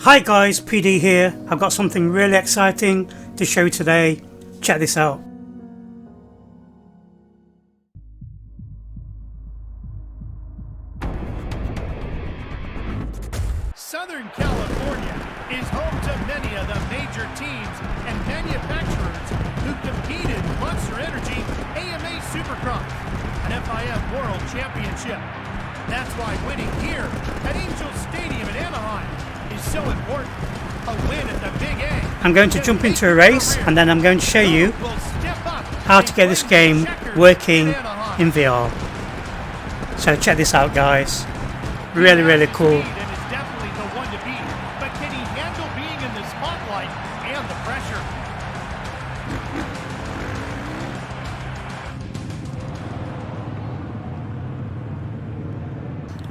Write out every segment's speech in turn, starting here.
Hi guys, PD here. I've got something really exciting to show you today. Check this out. Southern California is home to many of the major teams and manufacturers who compete in Monster Energy AMA Supercross, an FIM World Championship. That's why winning here at Angel Stadium in Anaheim is so important. A win at the Big A. I'm going to jump into a race and then I'm going to show you how to get this game working in VR. So check this out guys. Really cool.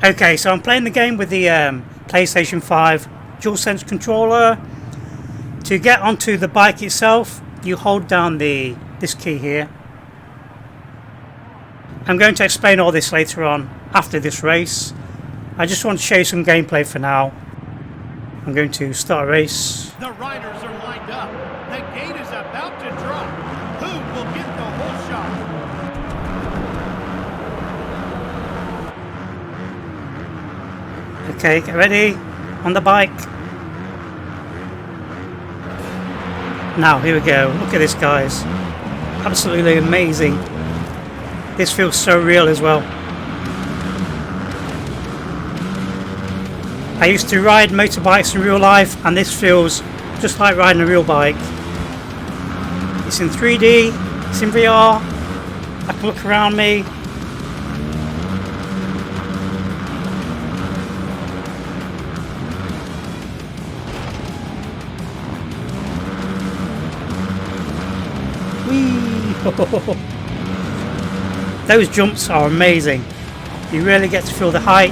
Okay, so I'm playing the game with the PlayStation 5 DualSense controller. To get onto the bike itself, you hold down this key here. I'm going to explain all this later on after this race. I just want to show you some gameplay for now. I'm going to start a race. The riders are lined up. The gate is about to drop. Who will get the whole shot? Okay, get ready. On the bike. Now, here we go. Look at this, guys. Absolutely amazing. This feels so real as well. I used to ride motorbikes in real life, and this feels just like riding a real bike. It's in 3D, it's in VR. I can look around me. Those jumps are amazing. You really get to feel the height.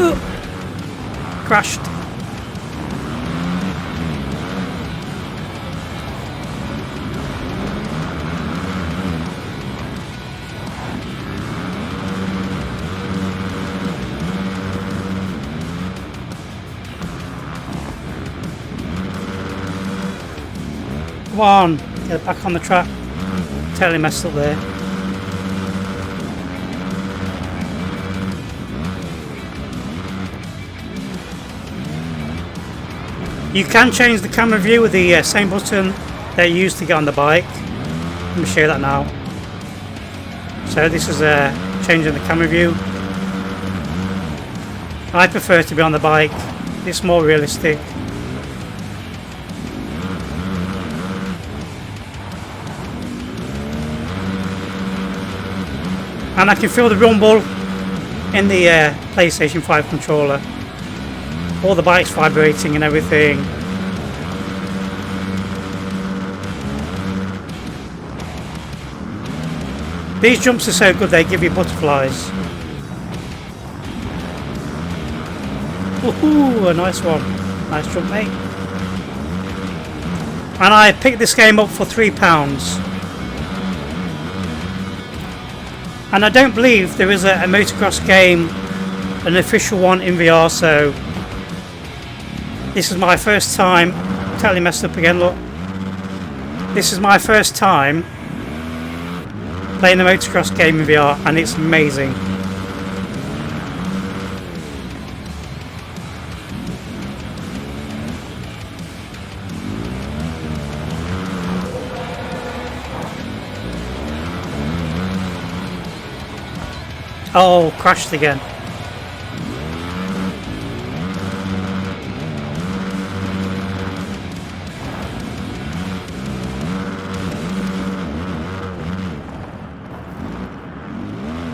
Ooh. Crashed. Come on, get back on the track. Totally messed up there. You can change the camera view with the same button that you used to get on the bike. Let me show you that now. So this is changing the camera view. I prefer to be on the bike. It's more realistic. And I can feel the rumble in the PlayStation 5 controller. All the bikes vibrating and everything. These jumps are so good, they give you butterflies. Woohoo, a nice one. Nice jump, mate. And I picked this game up for £3. And I don't believe there is a motocross game, an official one in VR, so this is my first time. Totally messed up again, look. This is my first time playing a motocross game in VR, and it's amazing. Oh, crashed again.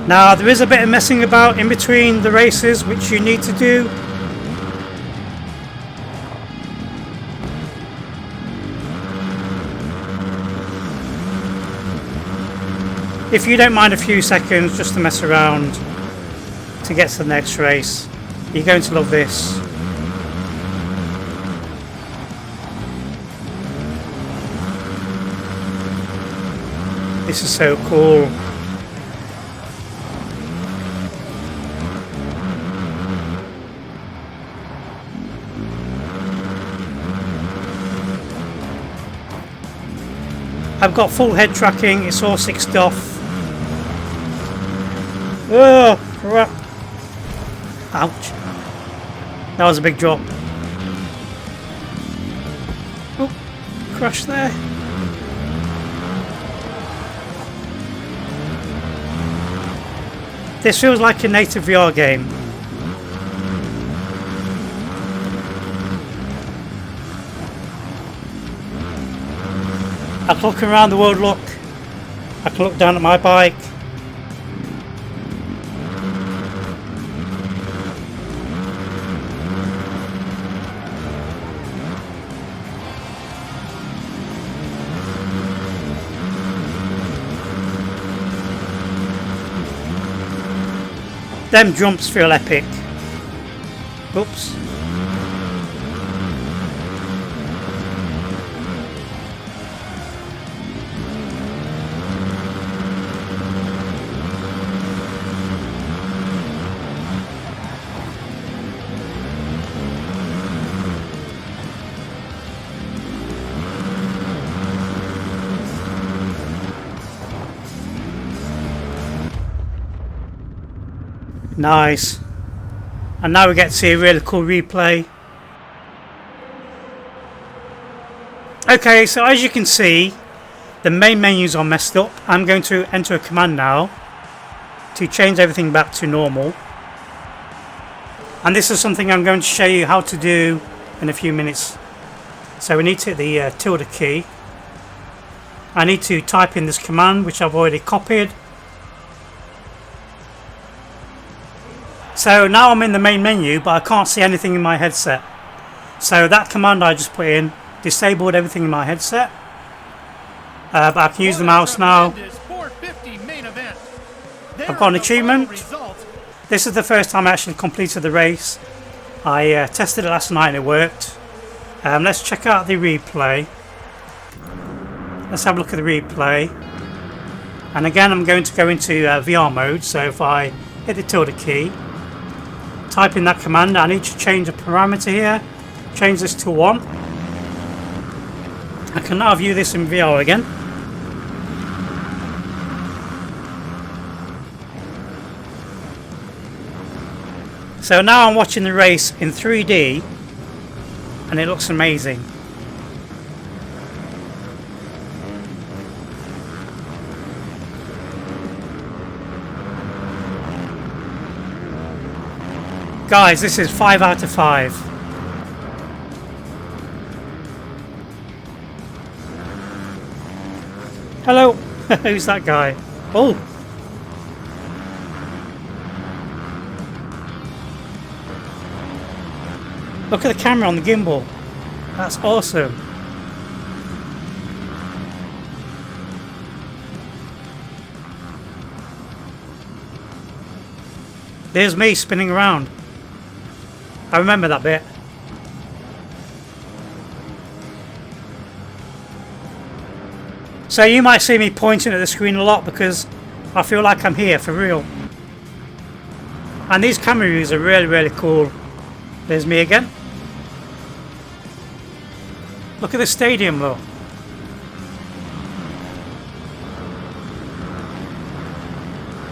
Now, there is a bit of messing about in between the races, which you need to do. If you don't mind a few seconds just to mess around to get to the next race, you're going to love this. This is so cool. I've got full head tracking, it's all 6'd off. Oh crap. Ouch. That was a big drop. Oh, crash there. This feels like a native VR game. I can look around the world, look. I can look down at my bike. Them jumps feel epic. Oops. Nice. And now we get to see a really cool replay. Okay, so as you can see, the main menus are messed up. I'm going to enter a command now to change everything back to normal. And this is something I'm going to show you how to do in a few minutes. So we need to hit the tilde key. I need to type in this command, which I've already copied. So now I'm in the main menu, but I can't see anything in my headset. So that command I just put in disabled everything in my headset. But I can use the mouse now. I've got an achievement. This is the first time I actually completed the race. I tested it last night and it worked. Let's check out the replay. Let's have a look at the replay. And again, I'm going to go into VR mode. So if I hit the tilde key, type in that command, I need to change a parameter here. Change this to 1. I can now view this in VR again. So now I'm watching the race in 3D and it looks amazing. Guys, this is 5 out of 5. Hello. Who's that guy? Oh. Look at the camera on the gimbal. That's awesome. There's me spinning around. I remember that bit. So you might see me pointing at the screen a lot because I feel like I'm here for real. And these camera views are really, really cool. There's me again. Look at the stadium though.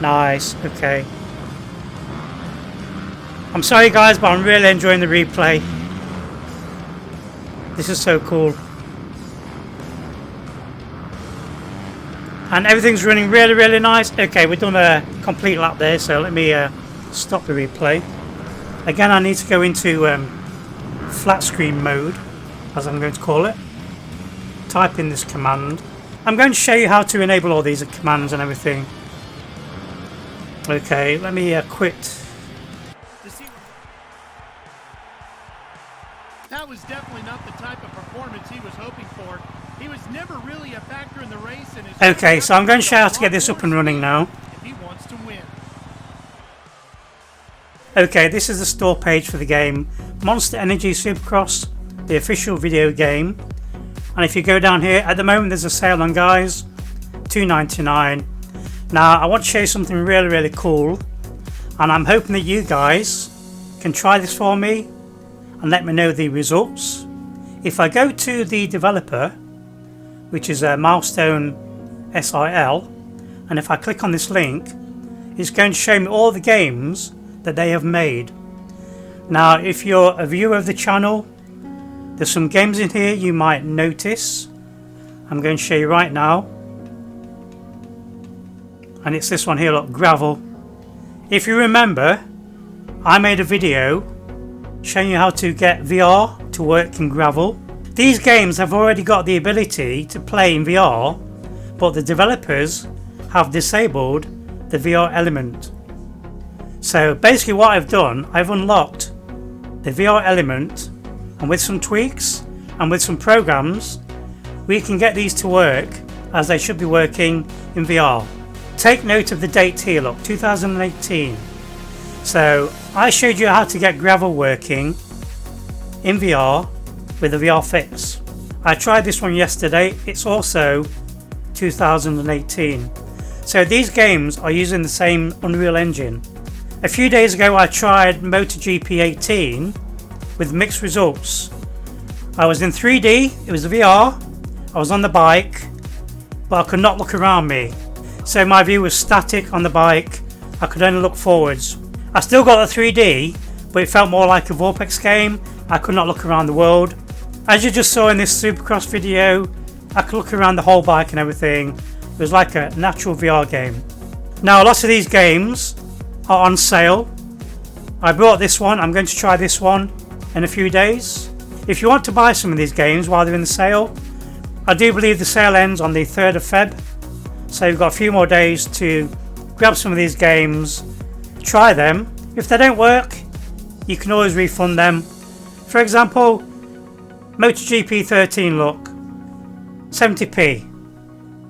Nice, okay. I'm sorry guys, but I'm really enjoying the replay. This is so cool. And everything's running really, really nice. Okay, we've done a complete lap there, so let me stop the replay. Again, I need to go into flat screen mode, as I'm going to call it. Type in this command. I'm going to show you how to enable all these commands and everything. Okay, let me quit. That was definitely not the type of performance he was hoping for. He was never really a factor in the race. And okay, so I'm going to show you how to get this up and running now. If he wants to win. Okay, this is the store page for the game. Monster Energy Supercross, the official video game. And if you go down here, at the moment there's a sale on, guys. $2.99. Now, I want to show you something really, really cool. And I'm hoping that you guys can try this for me and let me know the results. If I go to the developer which is a Milestone SIL, and if I click on this link, it's going to show me all the games that they have made. Now if you're a viewer of the channel, there's some games in here you might notice. I'm going to show you right now, and it's this one here, look, Gravel. If you remember, I made a video showing you how to get VR to work in Gravel. These games have already got the ability to play in VR, but the developers have disabled the VR element. So basically what I've done, I've unlocked the VR element, and with some tweaks and with some programs, we can get these to work as they should be working in VR. Take note of the date here, look, 2018. So I showed you how to get Gravel working in VR with a VR fix. I tried this one yesterday, it's also 2018. So these games are using the same Unreal Engine. A few days ago I tried MotoGP 18 with mixed results. I was in 3D, it was VR, I was on the bike, but I could not look around me. So my view was static on the bike, I could only look forwards. I still got the 3D, but it felt more like a VorpX game. I could not look around the world. As you just saw in this Supercross video, I could look around the whole bike and everything. It was like a natural VR game. Now lots of these games are on sale. I bought this one, I'm going to try this one in a few days. If you want to buy some of these games while they're in the sale, I do believe the sale ends on the 3rd of Feb. So you've got a few more days to grab some of these games, try them. If they don't work, you can always refund them. For example, MotoGP 13, look, 70p,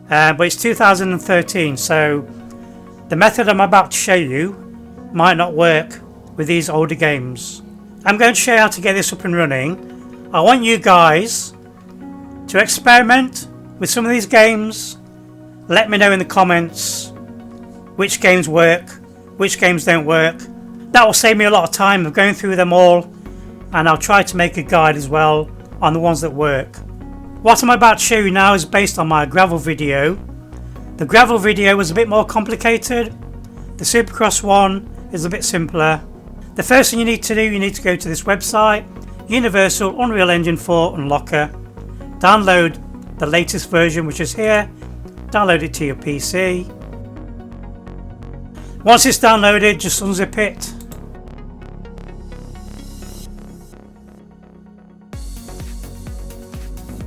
but it's 2013, so the method I'm about to show you might not work with these older games. I'm going to show you how to get this up and running. I want you guys to experiment with some of these games. Let me know in the comments which games work, which games don't work. That will save me a lot of time of going through them all, and I'll try to make a guide as well on the ones that work. What I'm about to show you now is based on my Gravel video. The Gravel video was a bit more complicated. The Supercross one is a bit simpler. The first thing you need to do, you need to go to this website, Universal Unreal Engine 4 Unlocker. Download the latest version, which is here. Download it to your PC. Once it's downloaded, just unzip it.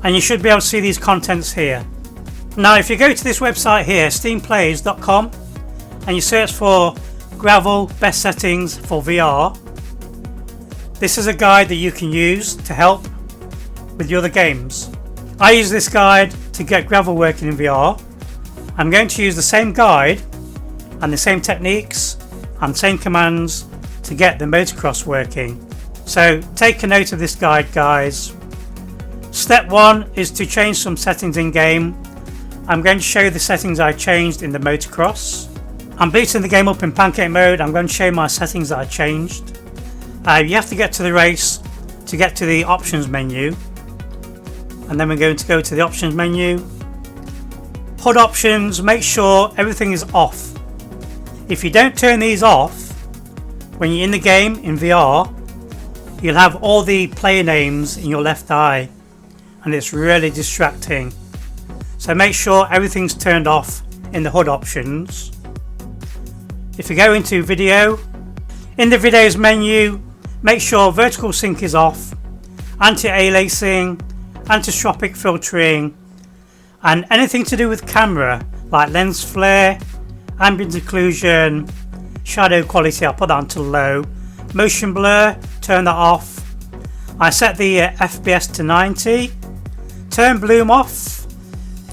And you should be able to see these contents here. Now if you go to this website here, steamplays.com, and you search for Gravel best settings for VR, this is a guide that you can use to help with your other games. I use this guide to get Gravel working in VR. I'm going to use the same guide and the same techniques and same commands to get the motocross working. So take a note of this guide, guys. Step 1 is to change some settings in game. I'm going to show you the settings I changed in the motocross. I'm booting the game up in pancake mode. I'm going to show you my settings that I changed. You have to get to the race to get to the options menu, and then we're going to go to the options menu. HUD options, make sure everything is off. If you don't turn these off when you're in the game in VR, you'll have all the player names in your left eye, and it's really distracting. So make sure everything's turned off in the HUD options. If you go into video, in the videos menu, make sure vertical sync is off, anti-aliasing, anisotropic filtering, and anything to do with camera like lens flare, ambient occlusion, shadow quality, I'll put that on to low, motion blur, turn that off. I set the FPS to 90, turn bloom off,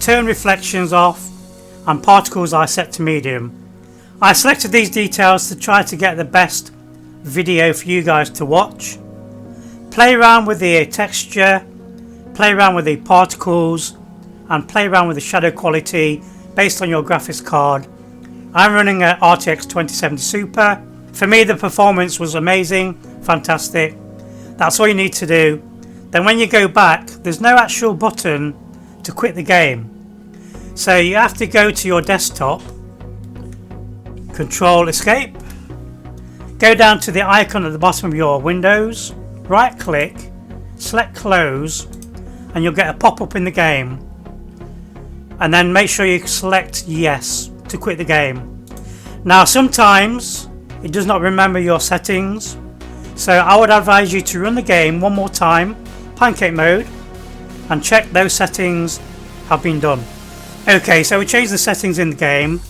turn reflections off, and particles I set to medium. I selected these details to try to get the best video for you guys to watch. Play around with the texture, play around with the particles, and play around with the shadow quality based on your graphics card. I'm running a RTX 2070 Super. For me the performance was amazing, fantastic. That's all you need to do. Then when you go back, there's no actual button to quit the game. So you have to go to your desktop, Control Escape, go down to the icon at the bottom of your Windows, right click, select Close, and you'll get a pop-up in the game. And then make sure you select Yes to quit the game. Now sometimes it does not remember your settings, so I would advise you to run the game one more time, pancake mode, and check those settings have been done. Okay, so we changed the settings in the game.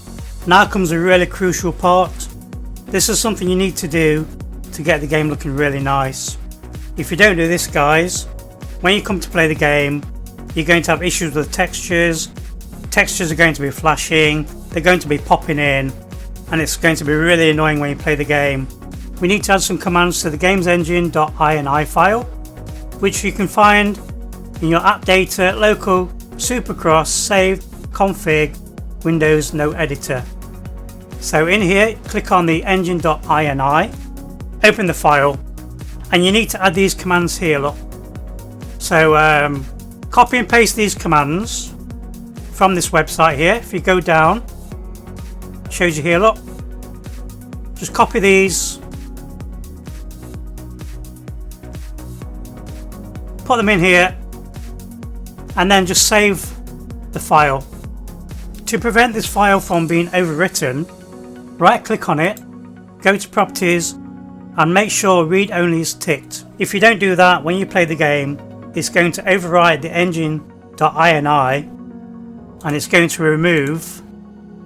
Now comes a really crucial part. This is something you need to do to get the game looking really nice. If you don't do this, guys, when you come to play the game, you're going to have issues with textures. Textures are going to be flashing, they're going to be popping in, and it's going to be really annoying when you play the game. We need to add some commands to the games engine.ini file, which you can find in your app data, local, Supercross, save, config, Windows, no editor. So in here, click on the engine.ini, open the file, and you need to add these commands here, look. So copy and paste these commands from this website here. If you go down, it shows you here, look. Just copy these, put them in here, and then just save the file. To prevent this file from being overwritten, right click on it, go to properties, and make sure read only is ticked. If you don't do that, when you play the game, it's going to override the engine.ini, and it's going to remove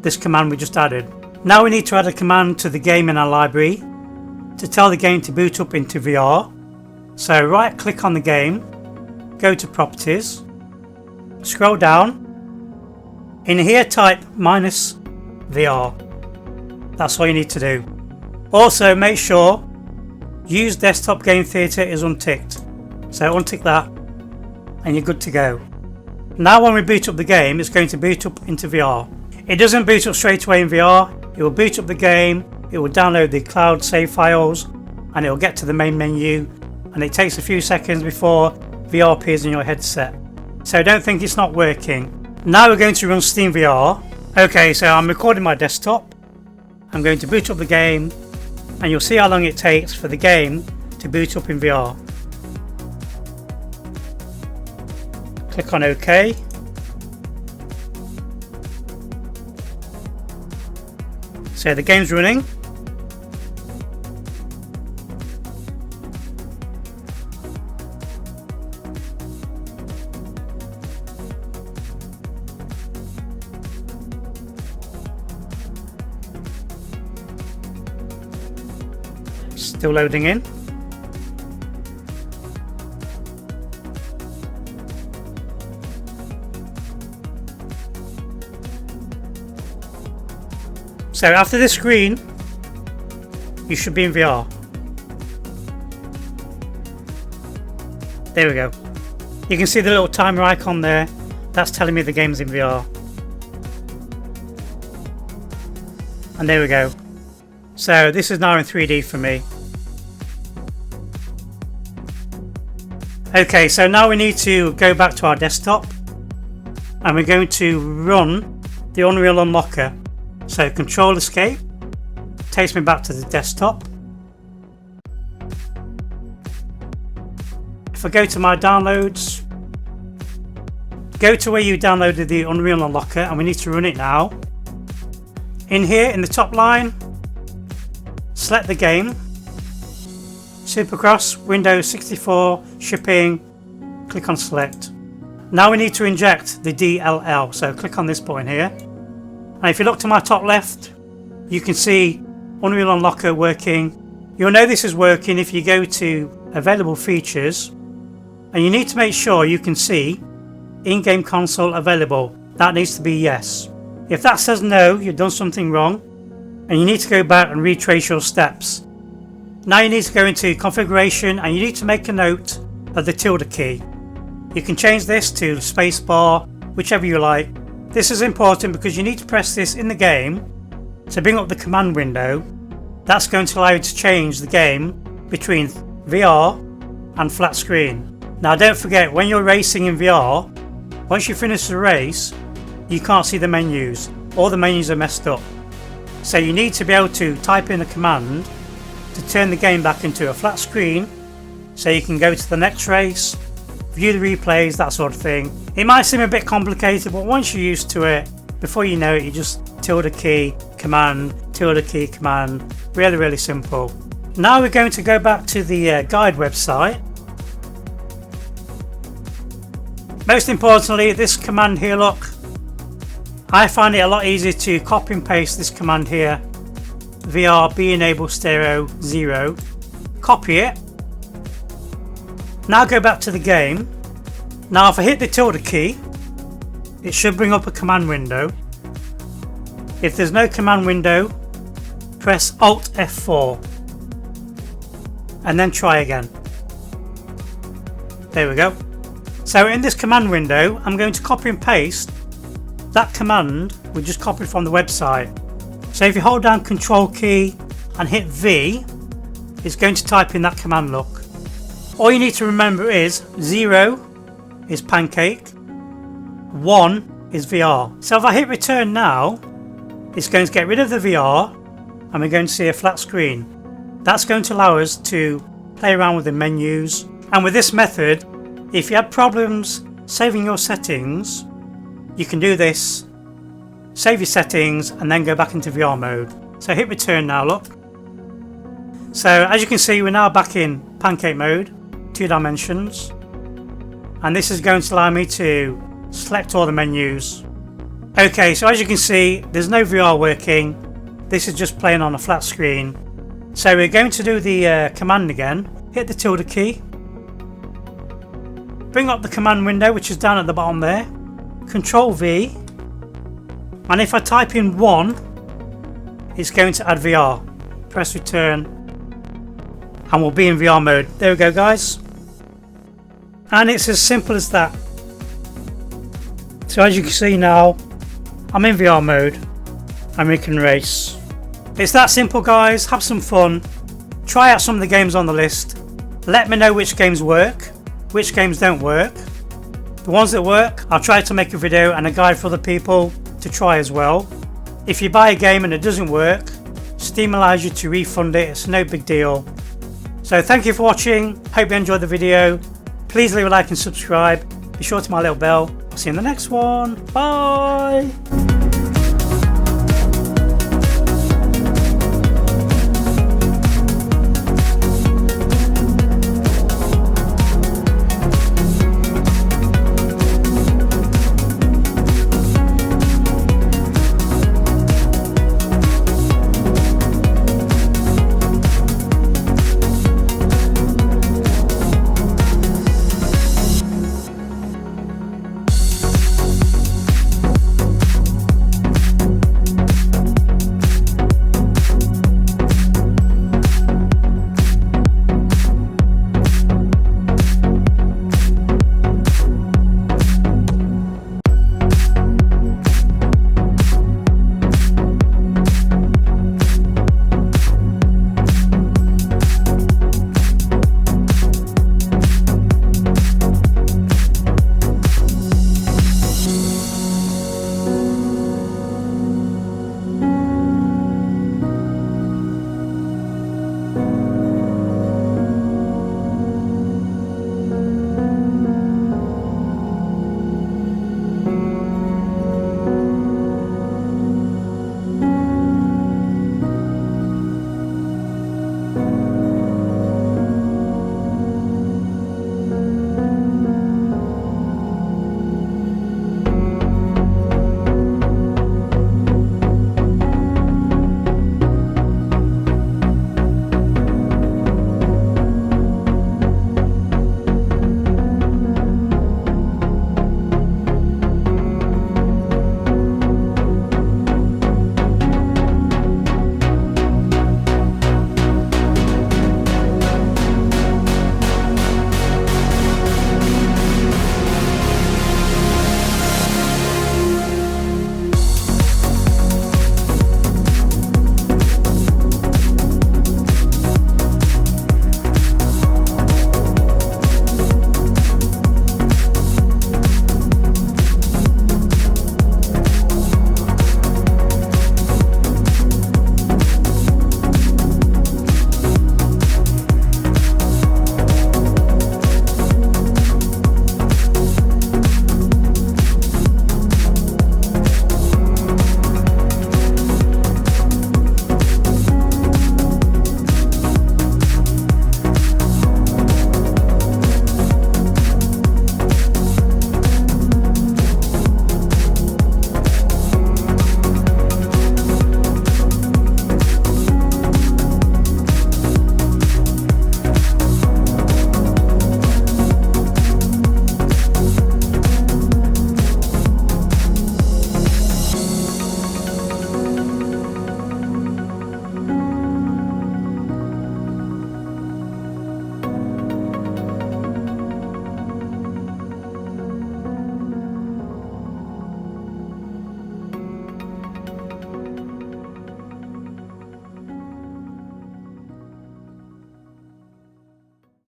this command we just added. Now we need to add a command to the game in our library to tell the game to boot up into VR. So right click on the game, go to properties, scroll down, in here type -VR. That's all you need to do. Also make sure use desktop game theatre is unticked. So untick that and you're good to go. Now when we boot up the game, it's going to boot up into VR. It doesn't boot up straight away in VR, it will boot up the game, it will download the cloud save files, and it will get to the main menu, and it takes a few seconds before VR appears in your headset. So don't think it's not working. Now we're going to run Steam VR. Okay, so I'm recording my desktop, I'm going to boot up the game, and you'll see how long it takes for the game to boot up in VR. Click on OK. So the game's running. Still loading in. So after this screen, you should be in VR. There we go. You can see the little timer icon there. That's telling me the game's in VR. And there we go. So this is now in 3D for me. Okay, so now we need to go back to our desktop and we're going to run the Unreal Unlocker. So Control Escape takes me back to the desktop. If I go to my downloads, go to where you downloaded the Unreal Unlocker, and we need to run it now. In here in the top line, select the game, Supercross, Windows 64, shipping, click on select. Now we need to inject the DLL, so click on this button here. And if you look to my top left, you can see Unreal Unlocker working. You'll know this is working if you go to available features, and you need to make sure you can see in-game console available. That needs to be yes. If that says no, you've done something wrong, and you need to go back and retrace your steps. Now you need to go into configuration, and you need to make a note of the tilde key. You can change this to spacebar, whichever you like. This is important because you need to press this in the game to bring up the command window. That's going to allow you to change the game between VR and flat screen. Now don't forget, when you're racing in VR, Once you finish the race, you can't see the menus. All the menus are messed up. So you need to be able to type in a command to turn the game back into a flat screen so you can go to the next race, view the replays, that sort of thing. It might seem a bit complicated, but once you're used to it, before you know it, you just tilde key, command, tilde key, command. Really simple. Now we're going to go back to the guide website. Most importantly, this command here, look, I find it a lot easier to copy and paste this command here. VR be enable stereo 0. Copy it. Now go back to the game. Now if I hit the tilde key, it should bring up a command window. If there's no command window, press Alt F4 and then try again. There we go. So in this command window, I'm going to copy and paste that command we just copied from the website. So if you hold down Control key and hit V, it's going to type in that command, look. All you need to remember is 0 is pancake, 1 is VR. So if I hit return now, it's going to get rid of the VR and we're going to see a flat screen. That's going to allow us to play around with the menus. And with this method, if you had problems saving your settings, you can do this, save your settings and then go back into VR mode. So hit return now, look. So as you can see, we're now back in pancake mode, 2 dimensions. And this is going to allow me to select all the menus. Okay, so as you can see, there's no VR working. This is just playing on a flat screen. So we're going to do the command again. Hit the tilde key. Bring up the command window, which is down at the bottom there. Control V. And if I type in 1, it's going to add VR. Press return. And we'll be in VR mode. There we go, guys. And it's as simple as that. So as you can see now, I'm in VR mode and we can race. It's that simple, guys. Have some fun. Try out some of the games on the list. Let me know which games work, which games don't work. The ones that work, I'll try to make a video and a guide for other people to try as well. If you buy a game and it doesn't work, Steam allows you to refund it. It's no big deal. So thank you for watching. Hope you enjoyed the video. Please leave a like and subscribe. Be sure to my little bell. I'll see you in the next one. Bye.